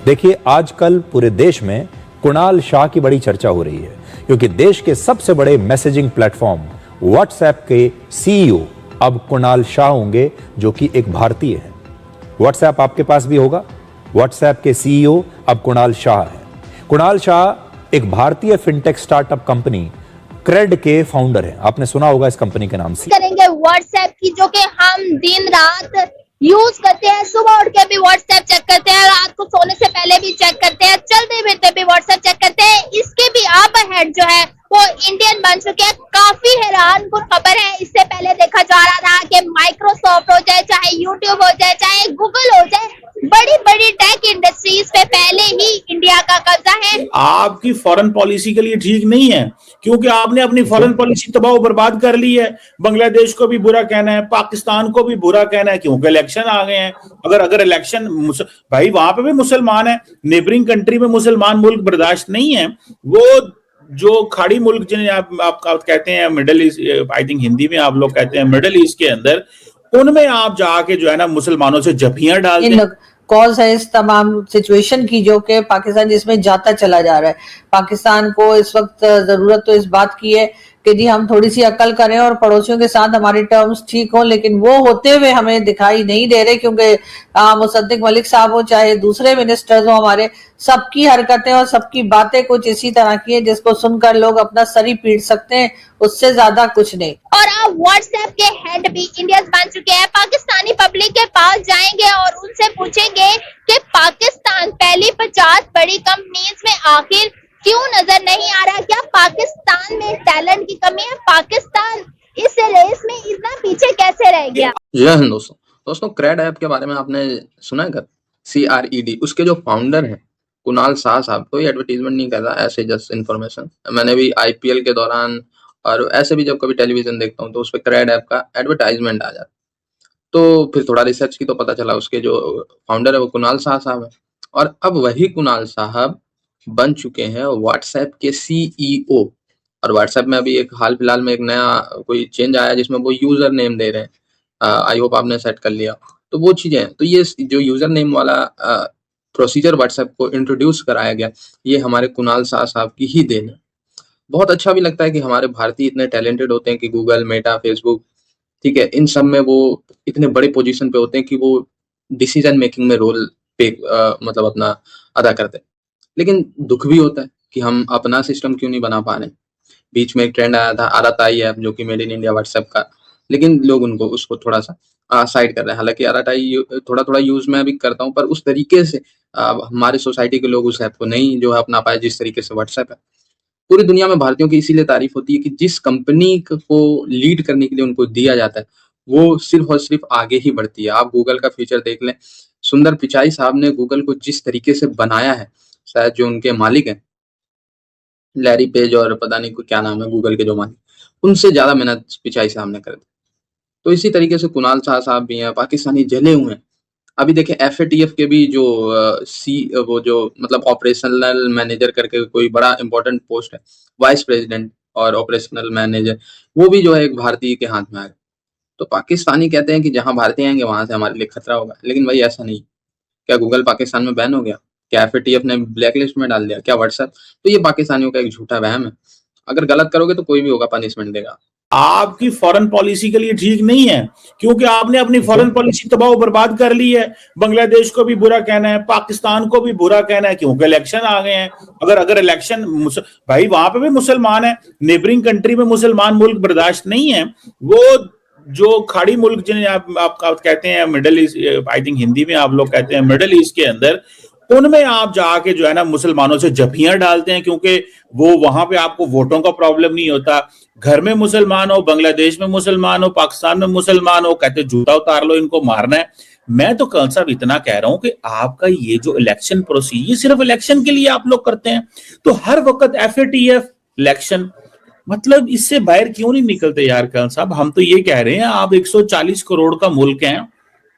देखिए, आजकल पूरे देश में कुणाल शाह की बड़ी चर्चा हो रही है क्योंकि देश के सबसे बड़े मैसेजिंग प्लेटफॉर्म व्हाट्सएप के सीईओ अब कुणाल शाह होंगे, जो कि एक भारतीय है। व्हाट्सएप आपके पास भी होगा। व्हाट्सएप के सीईओ अब कुणाल शाह हैं। कुणाल शाह एक भारतीय फिनटेक स्टार्टअप कंपनी क्रेड के फाउंडर हैं। आपने सुना होगा इस कंपनी के नाम से। करेंगे व्हाट्सएप की, जो कि हम दिन रात यूज करते हैं। सुबह उठ के भी व्हाट्सएप चेक करते हैं, रात को सोने से पहले भी चेक करते हैं, चलते फिरते भी व्हाट्सएप चेक करते हैं। इसके भी अब हेड जो है वो इंडियन बन चुके हैं। काफी हैरान कुन खबर है। इससे पहले देखा जा रहा था कि माइक्रोसॉफ्ट हो जाए, चाहे यूट्यूब हो जाए, चाहे गूगल हो जाए, बड़ी बड़ी टेक इंडस्ट्रीज पे पहले ही इंडिया का कब्जा है। आपकी फॉरेन पॉलिसी के लिए ठीक नहीं है, क्योंकि आपने अपनी फॉरेन पॉलिसी तबाह बर्बाद कर ली है। बांग्लादेश को भी बुरा कहना है, पाकिस्तान को भी बुरा कहना है, क्योंकि इलेक्शन आ गए हैं। अगर इलेक्शन, भाई वहां पे भी मुसलमान है, नेबरिंग कंट्री में मुसलमान मुल्क बर्दाश्त नहीं है। वो जो खाड़ी मुल्क जिन्हें आप कहते हैं middle east, I think Hindi में आप लोग कहते हैं मिडिल ईस्ट के अंदर, उनमें आप जाके जो है ना मुसलमानों से जफियां डालते हैं। कॉज है इस तमाम सिचुएशन की, जो कि पाकिस्तान जिसमें जाता चला जा रहा है। पाकिस्तान को इस वक्त जरूरत तो इस बात की है कि जी हम थोड़ी सी अकल करें और पड़ोसियों के साथ हमारी टर्म्स ठीक हो, लेकिन वो होते हुए हमें दिखाई नहीं दे रहे, क्योंकि मुसद्दिक मलिक साहब हो चाहे दूसरे मिनिस्टर्स हो, हमारे सबकी हरकतें और सबकी बातें कुछ इसी तरह की है जिसको सुनकर लोग अपना सर ही पीट सकते हैं, उससे ज्यादा कुछ नहीं। और अब व्हाट्सएप के हेड भी इंडियंस बन चुके हैं। पाकिस्तानी पब्लिक के पास जाएंगे और उनसे पूछेंगे कि पाकिस्तान पहली 50 बड़ी कंपनीज में आखिर क्यों नजर नहीं आ रहा? क्या पाकिस्तान में टैलेंट की कमी है? पाकिस्तान इस रेस में इतना पीछे कैसे रह गया? जय हिंद दोस्तों, क्रेड ऐप के बारे में आपने सुना है? CRED, उसके जो फाउंडर हैं कुणाल शाह साहब, कोई एडवर्टीजमेंट नहीं कर रहा, ऐसे जस्ट इन्फॉर्मेशन। मैंने भी IPL के दौरान और ऐसे भी जब कभी टेलीविजन देखता हूँ तो उस पर क्रेड ऐप का एडवर्टाइजमेंट आ जाता, तो फिर थोड़ा रिसर्च की तो पता चला उसके जो फाउंडर है वो कुणाल शाह साहब है। और अब वही कुणाल साहब बन चुके हैं व्हाट्सएप के CEO। और व्हाट्सएप में अभी एक हाल फिलहाल में एक नया कोई चेंज आया जिसमें वो यूजर नेम दे रहे हैं। आई होप आपने सेट कर लिया, तो वो चीजें हैं। तो ये जो यूजर नेम वाला प्रोसीजर व्हाट्सएप को इंट्रोड्यूस कराया गया, ये हमारे कुणाल शाह साहब की ही देन है। बहुत अच्छा भी लगता है कि हमारे भारतीय इतने टैलेंटेड होते हैं कि गूगल, मेटा, फेसबुक, ठीक है, इन सब में वो इतने बड़े पोजीशन पे होते हैं कि वो डिसीजन मेकिंग में रोल पे मतलब अपना अदा करते हैं। लेकिन दुख भी होता है कि हम अपना सिस्टम क्यों नहीं बना पा रहे। बीच में एक ट्रेंड आया था आराताई ऐप, जो कि मेड इन इंडिया व्हाट्सएप का, लेकिन लोग उनको उसको थोड़ा सा साइड कर रहे हैं। हालांकि आराताई थोड़ा थोड़ा यूज मैं भी करता हूँ, पर उस तरीके से हमारे सोसाइटी के लोग उस ऐप को नहीं जो है अपना पाए जिस तरीके से व्हाट्सएप है। पूरी दुनिया में भारतीयों की इसीलिए तारीफ होती है कि जिस कंपनी को लीड करने के लिए उनको दिया जाता है वो सिर्फ और सिर्फ आगे ही बढ़ती है। आप गूगल का फीचर देख लें, सुंदर पिचाई साहब ने गूगल को जिस तरीके से बनाया है, शायद जो उनके मालिक हैं लैरी पेज और पता नहीं क्या नाम है गूगल के जो मालिक, उनसे ज्यादा मेहनत पिचाई साहब ने कर दी। तो इसी तरीके से कुणाल शाह साहब भी हैं, पाकिस्तानी जले हुए हैं। अभी देखें FATF के भी जो वो जो मतलब ऑपरेशनल मैनेजर करके कोई बड़ा इंपॉर्टेंट पोस्ट है, वाइस प्रेसिडेंट और ऑपरेशनल मैनेजर, वो भी जो है एक भारतीय के हाथ में आ गए। तो पाकिस्तानी कहते हैं कि जहां भारतीय आएंगे वहां से हमारे लिए खतरा होगा, लेकिन भाई ऐसा नहीं। क्या गूगल पाकिस्तान में बैन हो गया? क्या FATF ने ब्लैकलिस्ट में डाल दिया? क्या व्हाट्सएप? तो ये पाकिस्तानियों का एक झूठा वहम है। अगर गलत करोगे तो कोई भी होगा पनिशमेंट देगा। आपकी फॉरेन पॉलिसी के लिए ठीक नहीं है, क्योंकि आपने अपनी फॉरेन पॉलिसी तबाह बर्बाद कर ली है। बांग्लादेश को भी बुरा कहना है, पाकिस्तान को भी बुरा कहना है, क्योंकि इलेक्शन आ गए हैं। अगर इलेक्शन, भाई वहां पे भी मुसलमान है, नेबरिंग कंट्री में मुसलमान मुल्क बर्दाश्त नहीं है। वो जो खाड़ी मुल्क जिन्हें आप कहते हैं middle east, I think Hindi में आप लोग कहते हैं मिडिल ईस्ट के अंदर, उनमें आप जाके जो है ना मुसलमानों से जफियां डालते हैं, क्योंकि वो वहां पे आपको वोटों का प्रॉब्लम नहीं होता। घर में मुसलमान हो, बांग्लादेश में मुसलमान हो, पाकिस्तान में मुसलमान हो, कहते जूता उतार लो, इनको मारना है। मैं तो कल साहब इतना कह रहा हूं कि आपका ये जो इलेक्शन प्रोसीजर सिर्फ इलेक्शन के लिए आप लोग करते हैं, तो हर वक्त FATF इलेक्शन, मतलब इससे बाहर क्यों नहीं निकलते यार कल साहब? हम तो ये कह रहे हैं, आप 140 करोड़ का मुल्क है,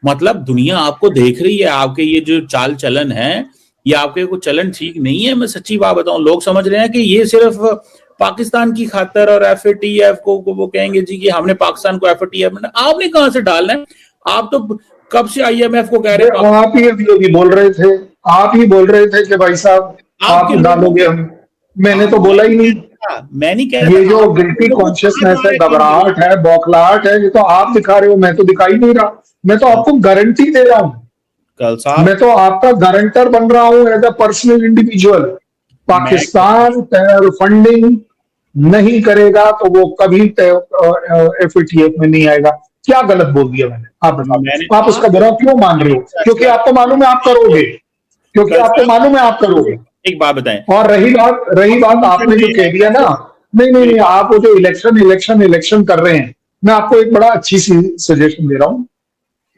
मतलब दुनिया आपको देख रही है। आपके ये जो चाल चलन है, ये आपके को चलन ठीक नहीं है। मैं सच्ची बात बताऊं, लोग समझ रहे हैं कि ये सिर्फ पाकिस्तान की खातर और FATF को वो कहेंगे जी कि हमने पाकिस्तान को FATF में, आपने कहां से डालना है? आप तो कब से IMF को कह रहे हैं, आप ही बोल रहे थे आप ही बोल रहे थे कि भाई साहब आप आपके डालोगे हम, मैंने तो बोला ही नहीं। मैं नहीं कह रहा ये था, जो आप- गिल्टी कॉन्शियसनेस है, घबराहट है, बौखलाहट है, ये तो आप दिखा रहे हो, मैं तो दिखाई नहीं रहा। मैं तो आपको गारंटी दे रहा हूं, कल साहब मैं तो आपका गारंटर बन रहा हूं as a personal individual. Pakistan terror funding नहीं करेगा तो वो कभी FATF में नहीं आएगा। क्या गलत बोल दिया मैंने, आप बताओ। आप उसका बुरा क्यों मान रहे हो? क्योंकि आपको मालूम है आप करोगे, क्योंकि आपको मालूम है आप करोगे। एक बात बताएं, और रही बात आपने जो कह दिया ना, नहीं, आप वो जो इलेक्शन कर रहे हैं, मैं आपको एक बड़ा अच्छी सी सजेशन दे रहा हूं।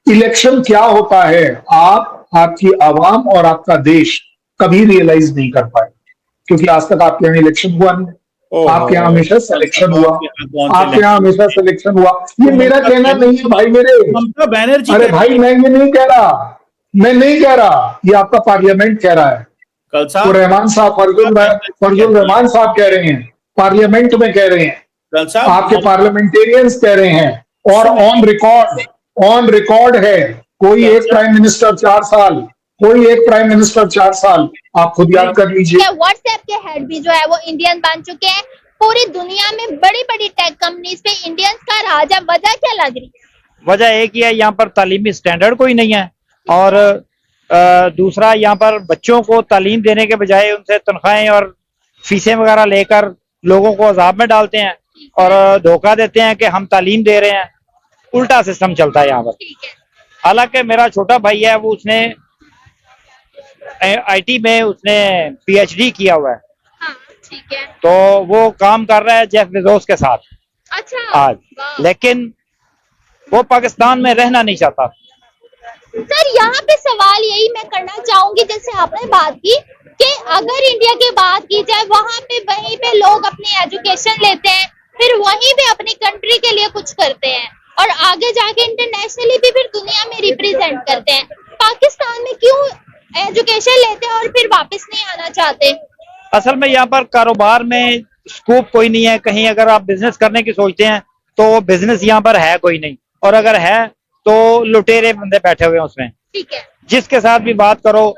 इलेक्शन क्या होता है, आपकी आवाम और आपका देश कभी रियलाइज नहीं कर पाए, क्योंकि आज तक आपके यहाँ इलेक्शन हुआ नहीं, आपके यहाँ हमेशा सिलेक्शन हुआ, आपके यहाँ हमेशा सिलेक्शन हुआ। ये मेरा कहना नहीं है भाई मेरे, ममता बनर्जी अरे भाई मैं ये नहीं कह रहा, ये आपका पार्लियामेंट कह रहा है। कल तो साहब रहमान साहब, फर्जुल रहमान साहब कह रहे हैं, पार्लियामेंट में कह रहे हैं, कल साहब आपके पार्लियामेंटेरियंस कह रहे हैं, और ऑन रिकॉर्ड है। कोई एक प्राइम मिनिस्टर 4 साल, कोई एक प्राइम मिनिस्टर 4 साल, आप खुद याद कर लीजिए। व्हाट्सएप के हेड भी जो है वो इंडियन बन चुके हैं। पूरी दुनिया में बड़ी बड़ी टेक कंपनीज पे इंडियंस का राज है। वजह क्या लग रही है? वजह एक ही है, यहाँ पर तालीमी स्टैंडर्ड कोई नहीं है, और दूसरा यहाँ पर बच्चों को तालीम देने के बजाय उनसे तनख्वाहें और फीसें वगैरह लेकर लोगों को अजाब में डालते हैं और धोखा देते हैं कि हम तालीम दे रहे हैं। उल्टा सिस्टम चलता है यहाँ पर। ठीक है, हालांकि मेरा छोटा भाई है, वो उसने IT में उसने PhD किया हुआ है, हाँ ठीक है, तो वो काम कर रहा है जेफ बेजोस के साथ अच्छा आज, वाह। लेकिन वो पाकिस्तान में रहना नहीं चाहता। सर यहाँ पे सवाल यही मैं करना चाहूंगी, जैसे आपने बात की कि अगर इंडिया की बात की जाए, वहाँ पे वहीं पे लोग अपनी एजुकेशन लेते हैं, फिर वहीं पे अपनी कंट्री के लिए कुछ करते हैं और आगे जाके इंटरनेशनली भी फिर दुनिया में रिप्रेजेंट करते हैं। पाकिस्तान में क्यों एजुकेशन लेते हैं और फिर वापस नहीं आना चाहते? असल में यहाँ पर कारोबार में स्कोप कोई नहीं है। कहीं अगर आप बिजनेस करने की सोचते हैं तो वो बिजनेस यहाँ पर है कोई नहीं, और अगर है तो लुटेरे बंदे बैठे हुए हैं उसमें। ठीक है, जिसके साथ भी बात करो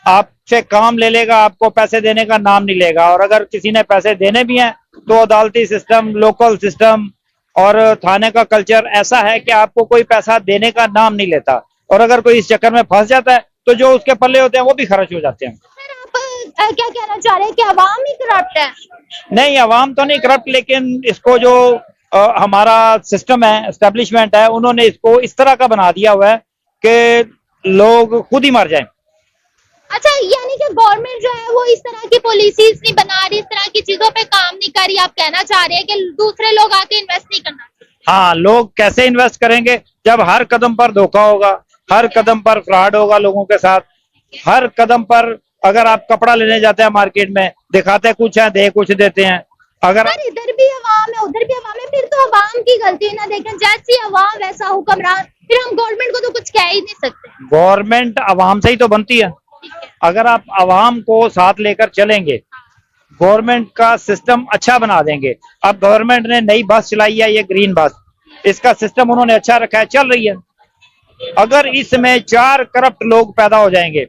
आपसे काम ले लेगा, आपको पैसे देने का नाम नहीं लेगा, और अगर किसी ने पैसे देने भी हैं तो अदालती सिस्टम, लोकल सिस्टम और थाने का कल्चर ऐसा है कि आपको कोई पैसा देने का नाम नहीं लेता, और अगर कोई इस चक्कर में फंस जाता है तो जो उसके पल्ले होते हैं वो भी खर्च हो जाते हैं। सर आप क्या कहना चाह रहे हैं कि अवाम ही करप्ट है? नहीं, अवाम तो नहीं करप्ट, लेकिन इसको जो हमारा सिस्टम है, एस्टेब्लिशमेंट है, उन्होंने इसको इस तरह का बना दिया हुआ है कि लोग खुद ही मर जाएं। अच्छा, यानी कि गवर्नमेंट जो है वो इस तरह की पॉलिसीज नहीं बना रही, इस तरह की चीजों पे काम नहीं कर रही। आप कहना चाह रहे हैं कि दूसरे लोग आके इन्वेस्ट नहीं करना? हाँ, लोग कैसे इन्वेस्ट करेंगे जब हर कदम पर धोखा होगा, हर कदम पर फ्रॉड होगा लोगों के साथ, हर कदम पर। अगर आप कपड़ा लेने जाते हैं मार्केट में, दिखाते कुछ है, दे कुछ देते हैं। अगर सर इधर भी अवाम है उधर भी अवाम है, फिर तो अवाम की गलती है ना। देखें जैसी अवाम वैसा हुक्मरान, फिर हम गवर्नमेंट को तो कुछ कह ही नहीं सकते। गवर्नमेंट अवाम से ही तो बनती है। अगर आप अवाम को साथ लेकर चलेंगे, गवर्नमेंट का सिस्टम अच्छा बना देंगे। अब गवर्नमेंट ने नई बस चलाई है, ये ग्रीन बस, इसका सिस्टम उन्होंने अच्छा रखा है, चल रही है। अगर इसमें 4 करप्ट लोग पैदा हो जाएंगे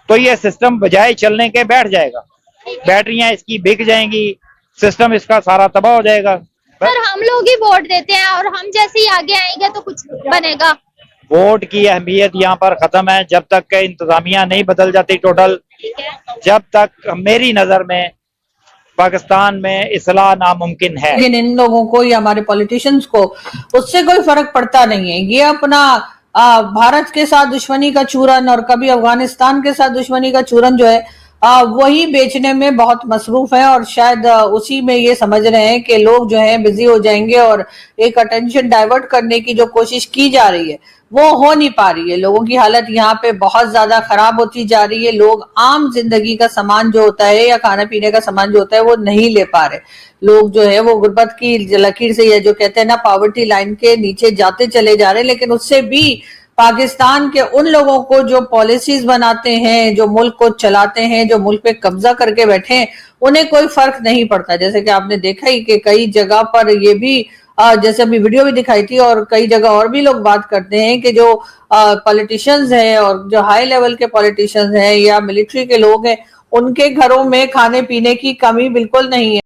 तो ये सिस्टम बजाय चलने के बैठ जाएगा। बैटरियां इसकी बिक जाएंगी, सिस्टम इसका सारा तबाह हो जाएगा। सर हम लोग ही वोट देते हैं और हम जैसे ही आगे आएंगे तो कुछ बनेगा। वोट की अहमियत यहाँ पर खत्म है जब तक के इंतजामिया नहीं बदल जाती टोटल। जब तक मेरी नजर में पाकिस्तान में इस्लाह नामुमकिन है। लेकिन इन लोगों को या हमारे पॉलिटिशियंस को उससे कोई फर्क पड़ता नहीं है। ये अपना भारत के साथ दुश्मनी का चूरन और कभी अफगानिस्तान के साथ दुश्मनी का चूरन जो है वही बेचने में बहुत मसरूफ है, और शायद उसी में ये समझ रहे हैं कि लोग जो है बिजी हो जाएंगे, और एक अटेंशन डाइवर्ट करने की जो कोशिश की जा रही है वो हो नहीं पा रही है। लोगों की हालत यहाँ पे बहुत ज्यादा खराब होती जा रही है। लोग आम जिंदगी का सामान जो होता है या खाने पीने का सामान जो होता है वो नहीं ले पा रहे। लोग जो है वो गुर्बत की लकीर से, या जो कहते हैं ना पॉवर्टी लाइन के नीचे जाते चले जा रहे हैं। लेकिन उससे भी पाकिस्तान के उन लोगों को जो पॉलिसीज बनाते हैं, जो मुल्क को चलाते हैं, जो मुल्क पे कब्जा करके बैठे हैं, उन्हें कोई फर्क नहीं पड़ता। जैसे कि आपने देखा ही कि कई जगह पर ये भी जैसे अभी वीडियो भी दिखाई थी और कई जगह और भी लोग बात करते हैं कि जो पॉलिटिशियंस हैं और जो हाई लेवल के पॉलिटिशियंस हैं या मिलिट्री के लोग हैं, उनके घरों में खाने पीने की कमी बिल्कुल नहीं है।